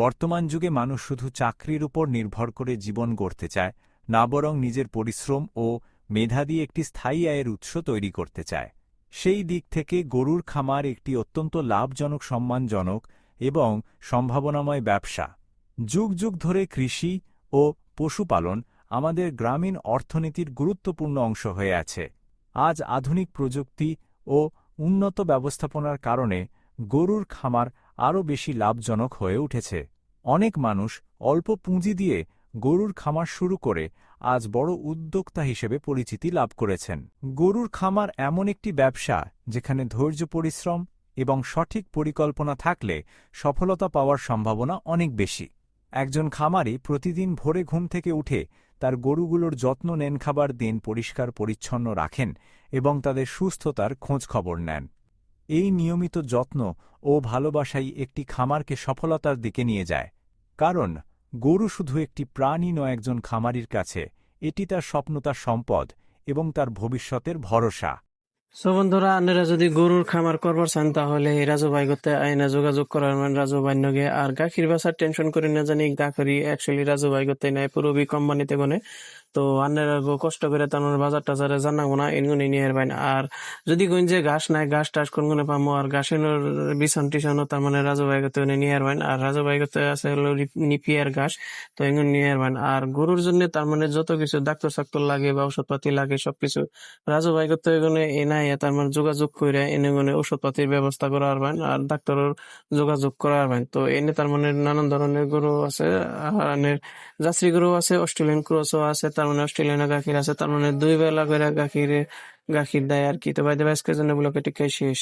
বর্তমান যুগে মানুষ শুধু চাকরির উপর নির্ভর করে জীবন গড়তে চায় না, বরং নিজের পরিশ্রম ও মেধা দিয়ে একটি স্থায়ী আয়ের উৎস তৈরি করতে চায়। সেই দিক থেকে গরুর খামার একটি অত্যন্ত লাভজনক, সম্মানজনক এবং সম্ভাবনাময় ব্যবসা। যুগ যুগ ধরে কৃষি ও পশুপালন আমাদের গ্রামীণ অর্থনীতির গুরুত্বপূর্ণ অংশ হয়ে আছে। আজ আধুনিক প্রযুক্তি ও উন্নত ব্যবস্থাপনার কারণে গরুর খামার আরও বেশি লাভজনক হয়ে উঠেছে। অনেক মানুষ অল্প পুঁজি দিয়ে গরুর খামার শুরু করে আজ বড় উদ্যোক্তা হিসেবে পরিচিতি লাভ করেছেন। গরুর খামার এমন একটি ব্যবসা যেখানে ধৈর্য, পরিশ্রম এবং সঠিক পরিকল্পনা থাকলে সফলতা পাওয়ার সম্ভাবনা অনেক বেশি। একজন খামারি প্রতিদিন ভোরে ঘুম থেকে উঠে তার গরুগুলোর যত্ন নেন, খাবার দিন, পরিষ্কার পরিচ্ছন্ন রাখেন এবং তাদের সুস্থতার খোঁজ খবর নেন। এই নিয়মিত যত্ন ও ভালোবাসাই একটি খামারকে সফলতার দিকে নিয়ে যায়। কারণ গরু শুধু একটি প্রাণী নয়, একজন খামারির কাছে এটি তার স্বপ্ন, তার সম্পদ এবং তার ভবিষ্যতের ভরসা। সো বন্ধুরা, আপনারা যদি গরুর খামার করবার চান তাহলে রাজু ভাই করতে আইনা যোগাযোগ করার রাজু ভাই নগে। আর গাখির বাসার টেনশন করে না জানি গাখরি অ্যাকচুয়ালি রাজু ভাই করতে নাই পুরোবি কোম্পানিতে গনে। তো আপনারা কষ্ট করে তার বাজার টাজারে জানাবো না এনগুনি নিয়ে পাইন। আর যদি কোন যে ঘাস নাই, ঘাস টাস কোন গুনে পামো আর ঘাসের বিছন টিছনও তার রাজু ভাই করতে নিয়ে পাইন। আর রাজু ভাই করতে আছে হলো নিপিয়ার ঘাস, তো এগুলো নিয়ে পাইন। আর গরুর জন্য তার যত কিছু ডাক্তার সাক্তর লাগে বা ওষুধপাতি লাগে সবকিছু রাজু ভাই করতে এগুলো এনাই তার যোগাযোগ করে এনে ওষুধপাতির ব্যবস্থা করা পারবেন আর ডাক্তারের যোগাযোগ করা পারবেন। তো এনে তার নানান ধরনের গরু আছে, জার্সি গরু আছে, অস্ট্রেলিয়ান ক্রসও আছে, তার অস্ট্রেলিয়ান গাখির আছে, তার 2 বেলা করে গাখির দেয় আর কি। তো ভাই আজকের জন্য ব্লগটা শেষ।